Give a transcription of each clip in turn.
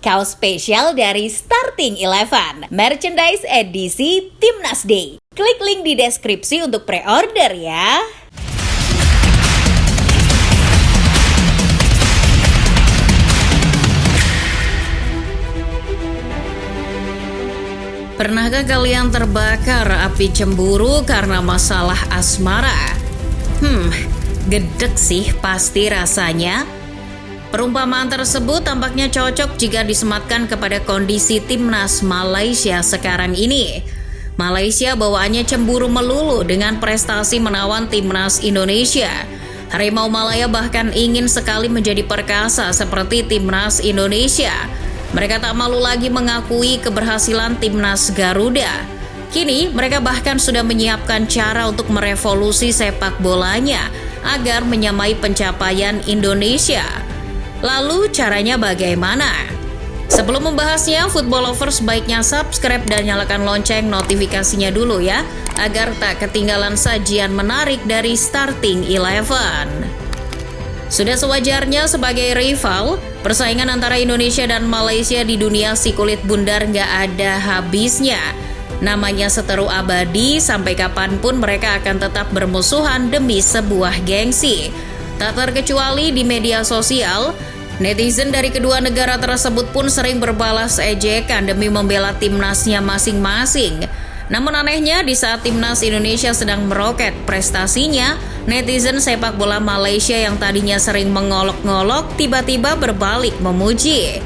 kaos spesial dari Starting Eleven, merchandise edisi Timnas Day. Klik link di deskripsi untuk pre-order ya. Pernahkah kalian terbakar api cemburu karena masalah asmara? Gedek sih pasti rasanya. Perumpamaan tersebut tampaknya cocok jika disematkan kepada kondisi timnas Malaysia sekarang ini. Malaysia bawaannya cemburu melulu dengan prestasi menawan timnas Indonesia. Harimau Malaya bahkan ingin sekali menjadi perkasa seperti timnas Indonesia. Mereka tak malu lagi mengakui keberhasilan timnas Garuda. Kini mereka bahkan sudah menyiapkan cara untuk merevolusi sepak bolanya agar menyamai pencapaian Indonesia. Lalu caranya bagaimana? Sebelum membahasnya, football lovers baiknya subscribe dan nyalakan lonceng notifikasinya dulu ya, agar tak ketinggalan sajian menarik dari Starting Eleven. Sudah sewajarnya sebagai rival, persaingan antara Indonesia dan Malaysia di dunia si kulit bundar nggak ada habisnya. Namanya seteru abadi, sampai kapanpun mereka akan tetap bermusuhan demi sebuah gengsi. Tak terkecuali di media sosial, netizen dari kedua negara tersebut pun sering berbalas ejekan demi membela timnasnya masing-masing. Namun anehnya, di saat timnas Indonesia sedang meroket prestasinya, netizen sepak bola Malaysia yang tadinya sering mengolok-ngolok tiba-tiba berbalik memuji.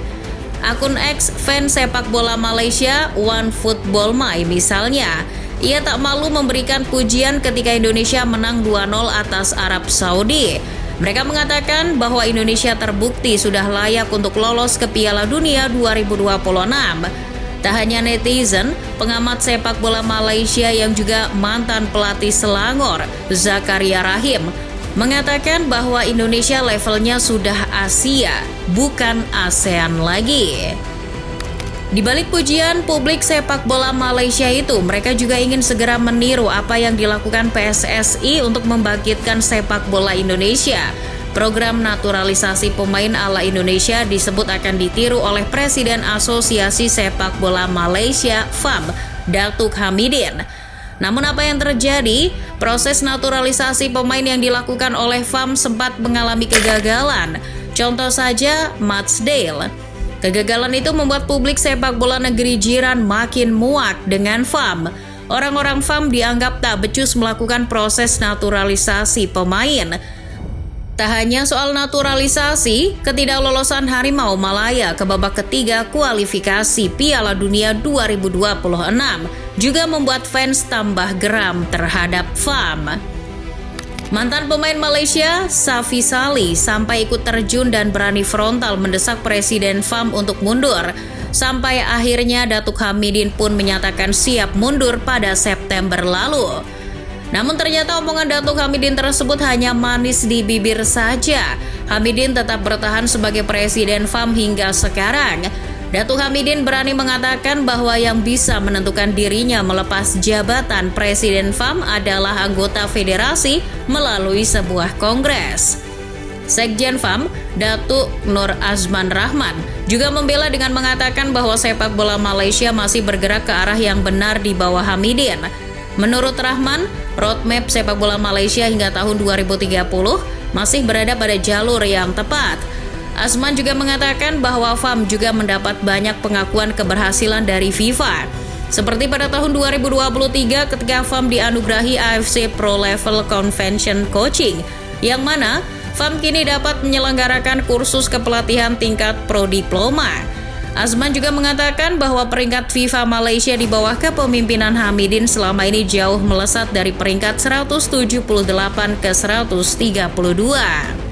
Akun X fans sepak bola Malaysia, One Football My misalnya, ia tak malu memberikan pujian ketika Indonesia menang 2-0 atas Arab Saudi. Mereka mengatakan bahwa Indonesia terbukti sudah layak untuk lolos ke Piala Dunia 2026. Tak hanya netizen, pengamat sepak bola Malaysia yang juga mantan pelatih Selangor, Zakaria Rahim, mengatakan bahwa Indonesia levelnya sudah Asia, bukan ASEAN lagi. Di balik pujian publik sepak bola Malaysia itu, mereka juga ingin segera meniru apa yang dilakukan PSSI untuk membangkitkan sepak bola Indonesia. Program naturalisasi pemain ala Indonesia disebut akan ditiru oleh Presiden Asosiasi Sepak Bola Malaysia, FAM, Datuk Hamidin. Namun apa yang terjadi? Proses naturalisasi pemain yang dilakukan oleh FAM sempat mengalami kegagalan. Contoh saja Matsdale. Kegagalan itu membuat publik sepak bola negeri jiran makin muak dengan FAM. Orang-orang FAM dianggap tak becus melakukan proses naturalisasi pemain. Tak hanya soal naturalisasi, ketidaklolosan Harimau Malaya ke babak ketiga kualifikasi Piala Dunia 2026 juga membuat fans tambah geram terhadap FAM. Mantan pemain Malaysia, Safi Salih, sampai ikut terjun dan berani frontal mendesak Presiden FAM untuk mundur. Sampai akhirnya Datuk Hamidin pun menyatakan siap mundur pada September lalu. Namun ternyata omongan Datuk Hamidin tersebut hanya manis di bibir saja. Hamidin tetap bertahan sebagai Presiden FAM hingga sekarang. Datuk Hamidin berani mengatakan bahwa yang bisa menentukan dirinya melepas jabatan Presiden FAM adalah anggota federasi melalui sebuah kongres. Sekjen FAM, Datuk Nur Azman Rahman, juga membela dengan mengatakan bahwa sepak bola Malaysia masih bergerak ke arah yang benar di bawah Hamidin. Menurut Rahman, roadmap sepak bola Malaysia hingga tahun 2030 masih berada pada jalur yang tepat. Azman juga mengatakan bahwa FAM juga mendapat banyak pengakuan keberhasilan dari FIFA. Seperti pada tahun 2023 ketika FAM dianugerahi AFC Pro Level Convention Coaching, yang mana FAM kini dapat menyelenggarakan kursus kepelatihan tingkat pro diploma. Azman juga mengatakan bahwa peringkat FIFA Malaysia di bawah kepemimpinan Hamidin selama ini jauh melesat dari peringkat 178 ke 132.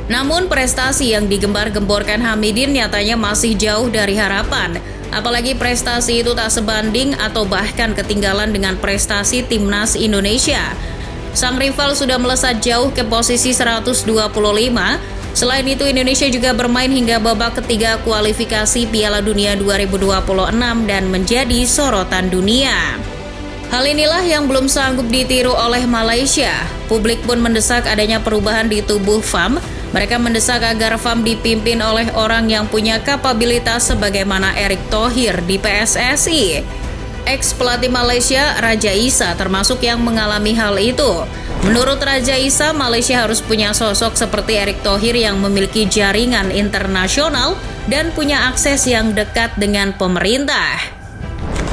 Namun prestasi yang digembar-gemborkan Hamidin nyatanya masih jauh dari harapan. Apalagi prestasi itu tak sebanding atau bahkan ketinggalan dengan prestasi timnas Indonesia. Sang rival sudah melesat jauh ke posisi 125. Selain itu, Indonesia juga bermain hingga babak ketiga kualifikasi Piala Dunia 2026 dan menjadi sorotan dunia. Hal inilah yang belum sanggup ditiru oleh Malaysia. Publik pun mendesak adanya perubahan di tubuh FAM Mereka mendesak agar FAM dipimpin oleh orang yang punya kapabilitas sebagaimana Erick Thohir di PSSI. Ex-pelatih Malaysia, Raja Isa, termasuk yang mengalami hal itu. Menurut Raja Isa, Malaysia harus punya sosok seperti Erick Thohir yang memiliki jaringan internasional dan punya akses yang dekat dengan pemerintah.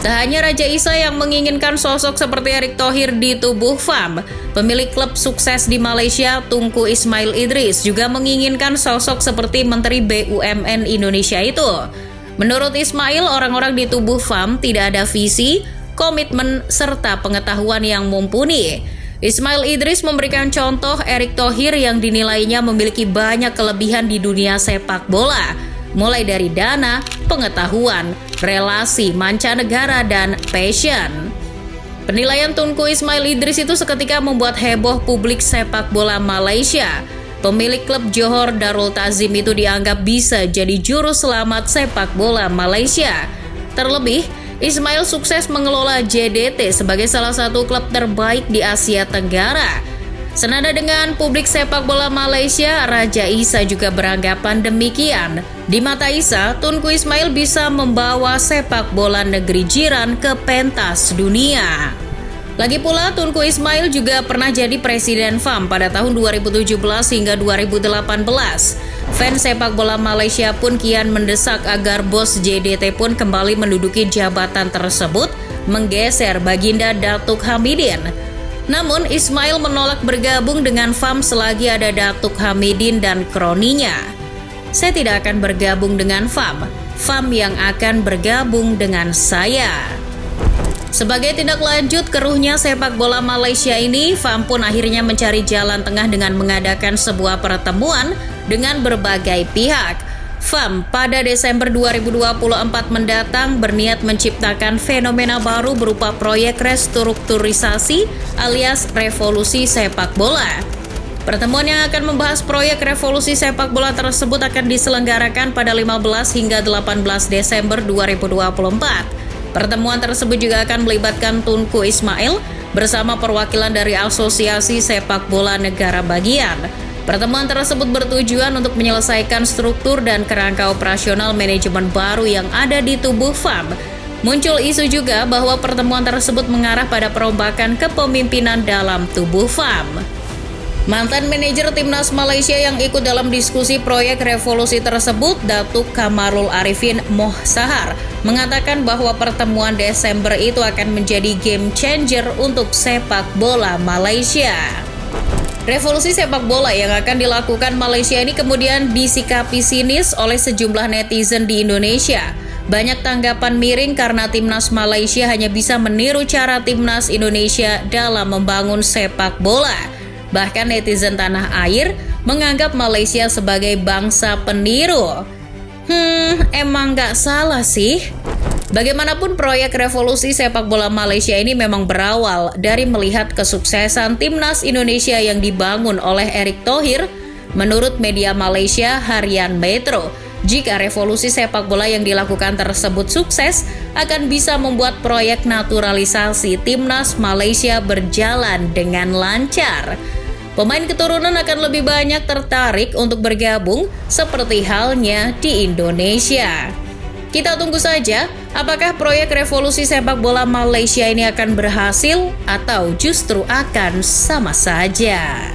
Tak hanya Raja Isa yang menginginkan sosok seperti Erick Thohir di tubuh FAM, pemilik klub sukses di Malaysia, Tunku Ismail Idris, juga menginginkan sosok seperti Menteri BUMN Indonesia itu. Menurut Ismail, orang-orang di tubuh FAM tidak ada visi, komitmen, serta pengetahuan yang mumpuni. Ismail Idris memberikan contoh Erick Thohir yang dinilainya memiliki banyak kelebihan di dunia sepak bola, mulai dari dana, pengetahuan, relasi, mancanegara, dan passion. Penilaian Tunku Ismail Idris itu seketika membuat heboh publik sepak bola Malaysia. Pemilik klub Johor Darul Ta'zim itu dianggap bisa jadi juru selamat sepak bola Malaysia. Terlebih, Ismail sukses mengelola JDT sebagai salah satu klub terbaik di Asia Tenggara. Senada dengan publik sepak bola Malaysia, Raja Isa juga beranggapan demikian. Di mata Isa, Tunku Ismail bisa membawa sepak bola negeri jiran ke pentas dunia. Lagi pula, Tunku Ismail juga pernah jadi presiden FAM pada tahun 2017 hingga 2018. Fans sepak bola Malaysia pun kian mendesak agar bos JDT pun kembali menduduki jabatan tersebut, menggeser Baginda Datuk Hamidin. Namun, Ismail menolak bergabung dengan FAM selagi ada Datuk Hamidin dan kroninya. Saya tidak akan bergabung dengan FAM. FAM yang akan bergabung dengan saya. Sebagai tindak lanjut keruhnya sepak bola Malaysia ini, FAM pun akhirnya mencari jalan tengah dengan mengadakan sebuah pertemuan dengan berbagai pihak. FAM pada Desember 2024 mendatang berniat menciptakan fenomena baru berupa proyek restrukturisasi alias revolusi sepak bola. Pertemuan yang akan membahas proyek revolusi sepak bola tersebut akan diselenggarakan pada 15 hingga 18 Desember 2024. Pertemuan tersebut juga akan melibatkan Tunku Ismail bersama perwakilan dari Asosiasi Sepak Bola Negara Bagian. Pertemuan tersebut bertujuan untuk menyelesaikan struktur dan kerangka operasional manajemen baru yang ada di tubuh FAM. Muncul isu juga bahwa pertemuan tersebut mengarah pada perombakan kepemimpinan dalam tubuh FAM. Mantan manajer Timnas Malaysia yang ikut dalam diskusi proyek revolusi tersebut, Datuk Kamarul Arifin Mohsahar, mengatakan bahwa pertemuan Desember itu akan menjadi game changer untuk sepak bola Malaysia. Revolusi sepak bola yang akan dilakukan Malaysia ini kemudian disikapi sinis oleh sejumlah netizen di Indonesia. Banyak tanggapan miring karena Timnas Malaysia hanya bisa meniru cara Timnas Indonesia dalam membangun sepak bola. Bahkan netizen tanah air menganggap Malaysia sebagai bangsa peniru. Emang nggak salah sih? Bagaimanapun proyek revolusi sepak bola Malaysia ini memang berawal dari melihat kesuksesan Timnas Indonesia yang dibangun oleh Erick Thohir. Menurut media Malaysia Harian Metro, jika revolusi sepak bola yang dilakukan tersebut sukses, akan bisa membuat proyek naturalisasi Timnas Malaysia berjalan dengan lancar. Pemain keturunan akan lebih banyak tertarik untuk bergabung seperti halnya di Indonesia. Kita tunggu saja apakah proyek revolusi sepak bola Malaysia ini akan berhasil atau justru akan sama saja.